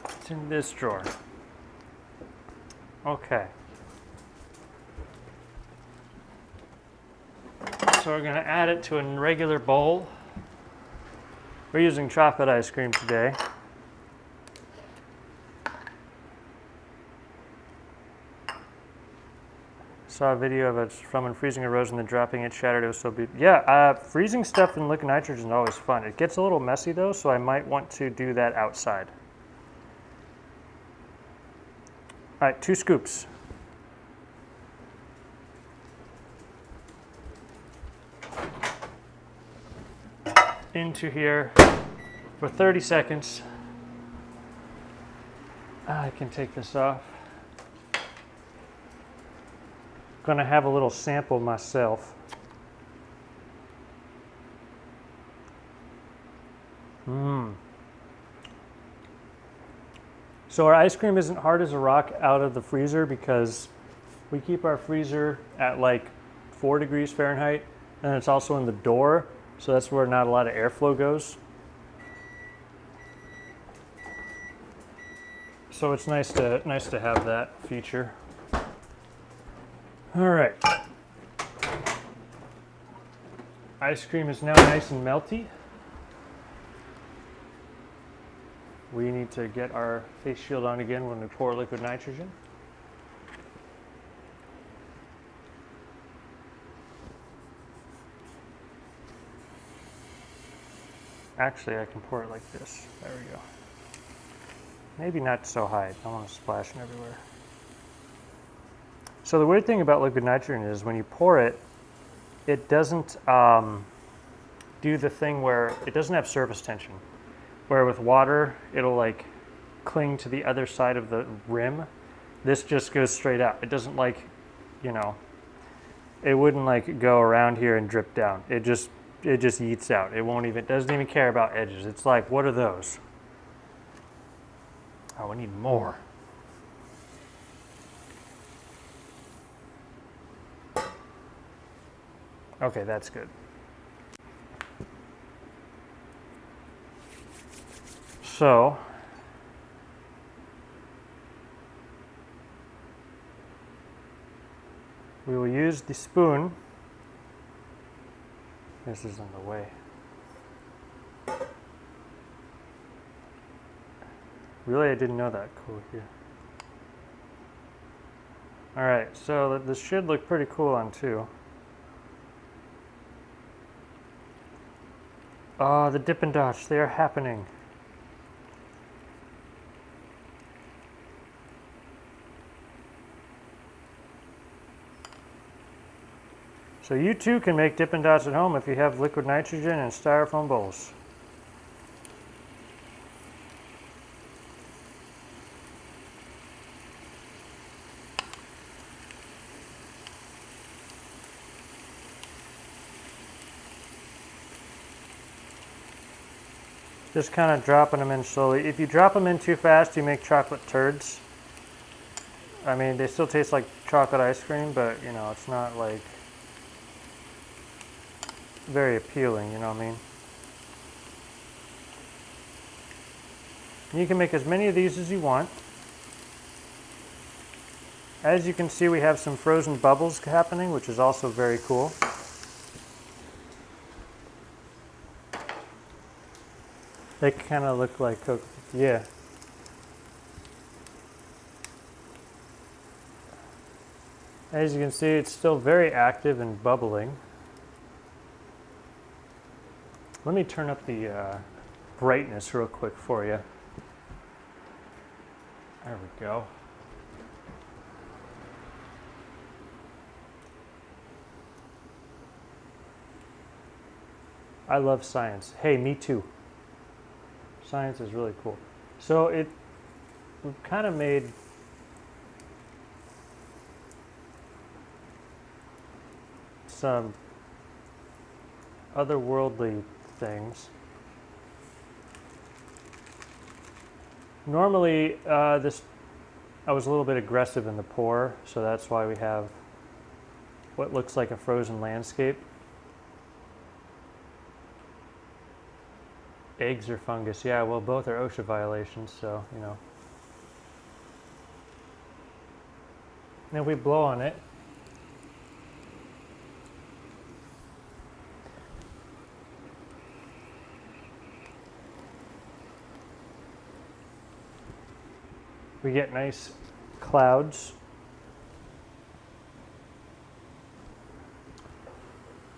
it's in this drawer. Okay. So we're gonna add it to a regular bowl. We're using chocolate ice cream today. Saw a video of it from when freezing a rose and then dropping it shattered. It was so beautiful. Yeah, freezing stuff in liquid nitrogen is always fun. It gets a little messy though, so I might want to do that outside. All right, 2 scoops. Into here for 30 seconds. I can take this off. Gonna have a little sample myself. So our ice cream isn't hard as a rock out of the freezer because we keep our freezer at like 4 degrees Fahrenheit, and it's also in the door, so that's where not a lot of airflow goes. So it's nice to have that feature. All right. Ice cream is now nice and melty. We need to get our face shield on again when we pour liquid nitrogen. Actually, I can pour it like this. There we go. Maybe not so high. I don't want to splash it everywhere. So the weird thing about liquid nitrogen is when you pour it, it doesn't do the thing where it doesn't have surface tension. Where with water, it'll like cling to the other side of the rim. This just goes straight out. It doesn't like, you know, it wouldn't like go around here and drip down. It just yeets out. It doesn't even care about edges. It's like, what are those? Oh, we need more. Okay, that's good. So, we will use the spoon. This is in the way. Really, I didn't know that. Cool here. All right, so this should look pretty cool on 2. Oh, the Dippin' Dots, they are happening. So you too can make Dippin' Dots at home if you have liquid nitrogen and styrofoam bowls. Just kind of dropping them in slowly. If you drop them in too fast, you make chocolate turds. I mean, they still taste like chocolate ice cream, but you know, it's not like very appealing, you know what I mean? You can make as many of these as you want. As you can see, we have some frozen bubbles happening, which is also very cool. They kind of look like Coke. Yeah. As you can see, it's still very active and bubbling. Let me turn up the brightness real quick for you. There we go. I love science. Hey, me too. Science is really cool. So we've kind of made some otherworldly things. Normally, I was a little bit aggressive in the pour, so that's why we have what looks like a frozen landscape. Eggs or fungus? Yeah, well, both are OSHA violations, so, you know. And if we blow on it, we get nice clouds.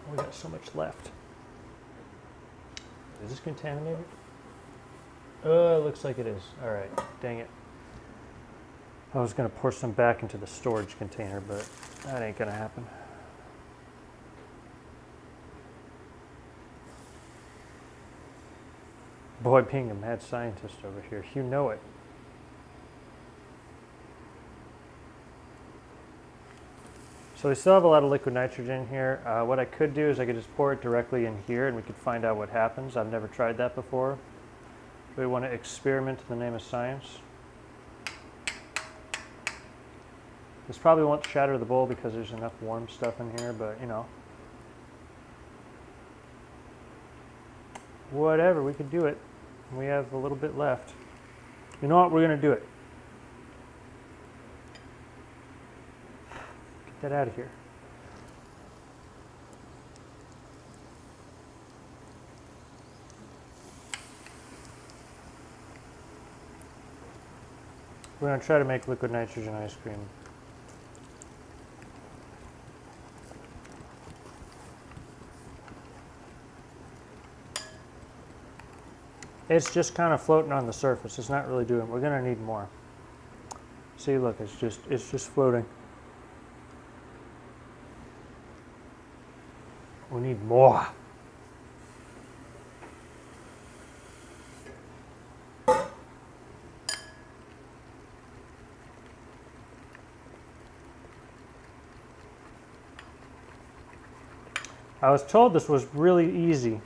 Oh, we got so much left. Is this contaminated? Oh, it looks like it is. All right, dang it. I was gonna pour some back into the storage container, but that ain't gonna happen. Boy, being a mad scientist over here, you know it. So we still have a lot of liquid nitrogen here. What I could do is I could just pour it directly in here and we could find out what happens. I've never tried that before. We want to experiment in the name of science. This probably won't shatter the bowl because there's enough warm stuff in here, but you know. Whatever, we could do it. We have a little bit left. You know what, we're going to do it. Get that out of here. We're going to try to make liquid nitrogen ice cream. It's just kind of floating on the surface. It's not really doing. We're going to need more. See, look, it's just floating. We need more. I was told this was really easy.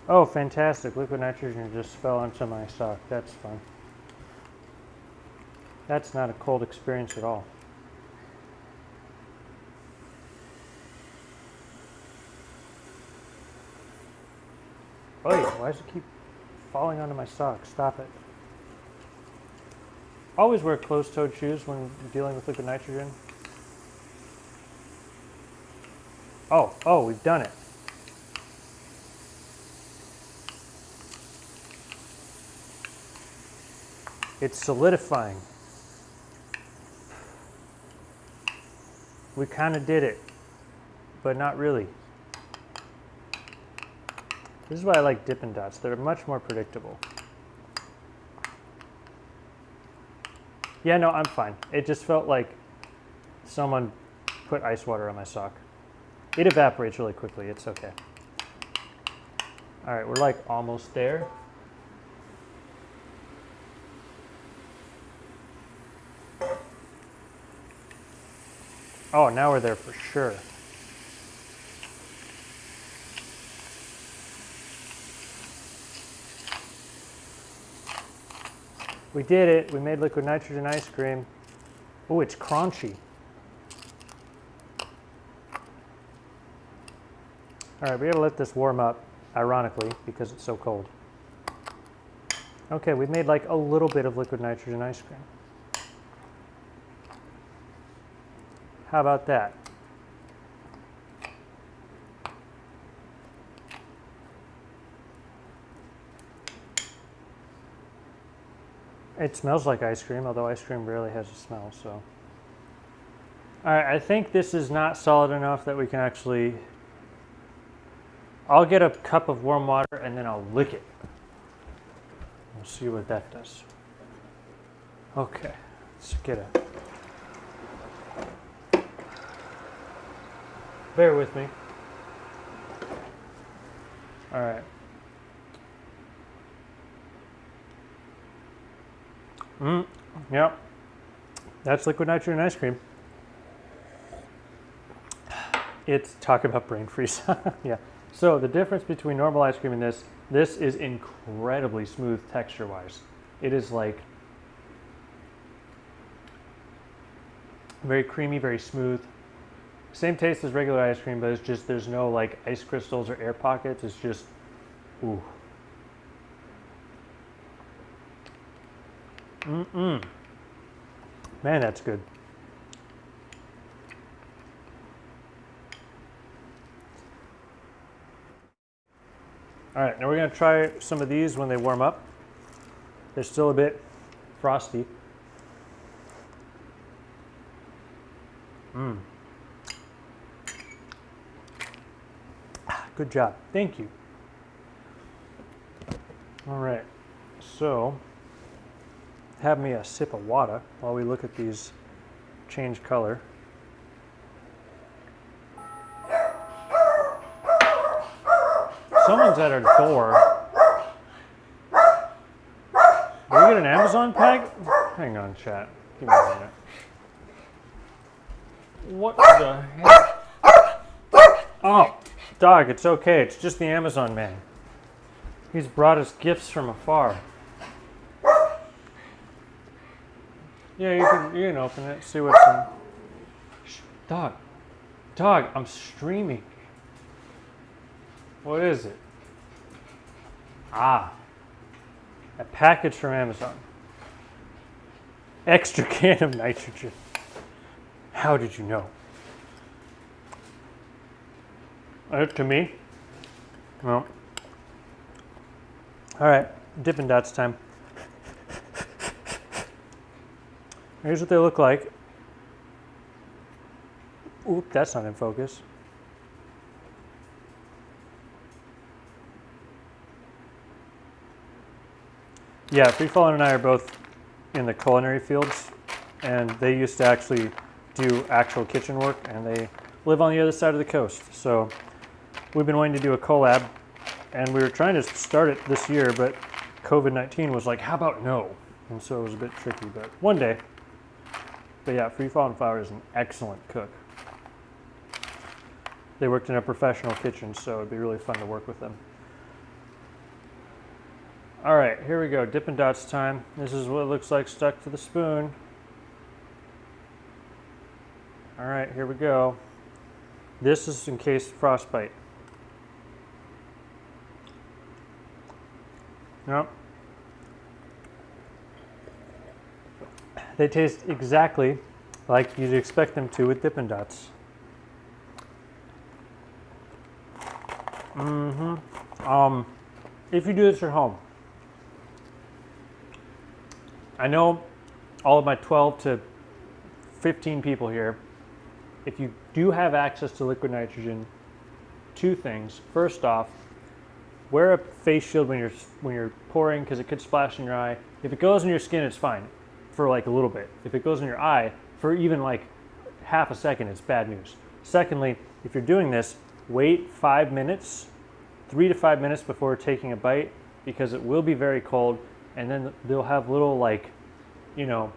Oh, fantastic. Liquid nitrogen just fell onto my sock. That's fun. That's not a cold experience at all. Oh, why does it keep falling onto my sock? Stop it. Always wear closed-toed shoes when dealing with liquid nitrogen. Oh, we've done it. It's solidifying. We kind of did it, but not really. This is why I like Dippin' Dots. They're much more predictable. Yeah, no, I'm fine. It just felt like someone put ice water on my sock. It evaporates really quickly. It's okay. All right, we're like almost there. Oh, now we're there for sure. We did it. We made liquid nitrogen ice cream. Oh, it's crunchy. All right, we gotta let this warm up, ironically, because it's so cold. Okay, we've made like a little bit of liquid nitrogen ice cream. How about that? It smells like ice cream, although ice cream rarely has a smell, so. All right, I think this is not solid enough that we can actually, I'll get a cup of warm water and then I'll lick it. We'll see what that does. Okay, let's get it. Bear with me. All right. Yep. That's liquid nitrogen ice cream. It's, talk about brain freeze. Yeah. So the difference between normal ice cream and this is incredibly smooth texture-wise. It is like very creamy, very smooth. Same taste as regular ice cream, but it's just, there's no like ice crystals or air pockets. It's just, ooh. Man, that's good. All right, now we're gonna try some of these when they warm up. They're still a bit frosty. Good job, thank you. All right, so have me a sip of water while we look at these change color. Someone's at our door. Did we get an Amazon pack? Hang on, chat. Give me a minute. What the heck? Oh, dog, it's okay. It's just the Amazon man. He's brought us gifts from afar. Yeah, you can open it, see what's in. Shh, dog, I'm streaming. What is it? Ah, a package from Amazon. Extra can of nitrogen. How did you know? To me? Well. All right, Dippin' Dots time. Here's what they look like. Oop, that's not in focus. Yeah, Free Fallen and I are both in the culinary fields, and they used to actually do actual kitchen work, and they live on the other side of the coast. So we've been wanting to do a collab, and we were trying to start it this year, but COVID-19 was like, how about no? And so it was a bit tricky, but one day. But yeah, Free Fallen Flour is an excellent cook. They worked in a professional kitchen, so it'd be really fun to work with them. All right, here we go, Dippin' Dots time. This is what it looks like stuck to the spoon. All right, here we go. This is in case frostbite. Yep. They taste exactly like you'd expect them to with Dippin' Dots. If you do this at home, I know all of my 12 to 15 people here if you do have access to liquid nitrogen, two things. First off, wear a face shield when you're pouring because it could splash in your eye. If it goes in your skin, it's fine for like a little bit. If it goes in your eye for even like half a second, it's bad news. Secondly, if you're doing this, wait 5 minutes, 3 to 5 minutes before taking a bite, because it will be very cold, and then they'll have little like, you know,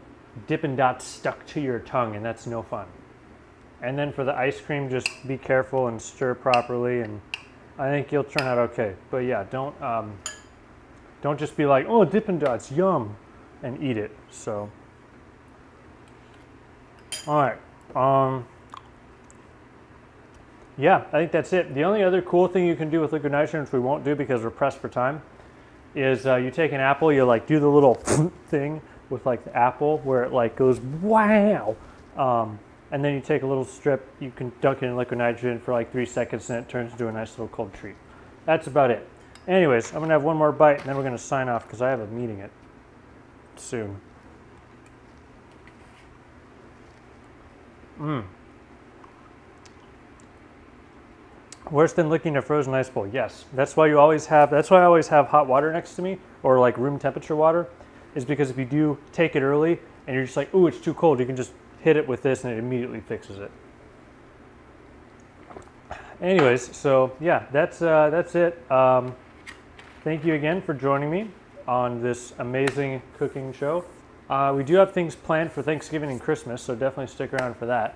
Dippin' Dots stuck to your tongue, and that's no fun. And then for the ice cream, just be careful and stir properly, and I think you'll turn out okay. But yeah, don't just be like, oh, Dippin' Dots, yum, and eat it. So, all right. Yeah, I think that's it. The only other cool thing you can do with liquid nitrogen, which we won't do because we're pressed for time, is you take an apple, you like do the little thing with like the apple where it like goes wow, and then you take a little strip, you can dunk it in liquid nitrogen for like 3 seconds, and it turns into a nice little cold treat. That's about it. Anyways, I'm gonna have one more bite, and then we're gonna sign off because I have a meeting it soon. Worse than licking a frozen ice bowl. Yes, that's why I always have hot water next to me, or like room temperature water, is because if you do take it early and you're just like, ooh, it's too cold, you can just hit it with this and it immediately fixes it. Anyways, so yeah, that's it. Thank you again for joining me on this amazing cooking show. We do have things planned for Thanksgiving and Christmas, so definitely stick around for that.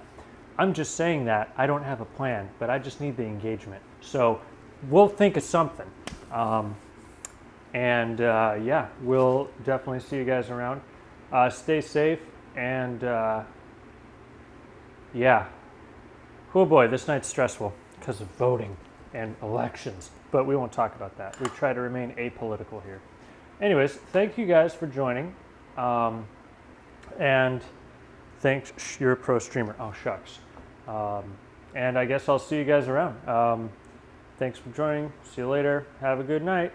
I'm just saying that I don't have a plan, but I just need the engagement. So we'll think of something. Yeah, we'll definitely see you guys around. Stay safe, and yeah. Oh boy, this night's stressful because of voting and elections, but we won't talk about that. We try to remain apolitical here. Anyways, thank you guys for joining. And thanks, you're a pro streamer. Oh, shucks. And I guess I'll see you guys around. Thanks for joining. See you later. Have a good night.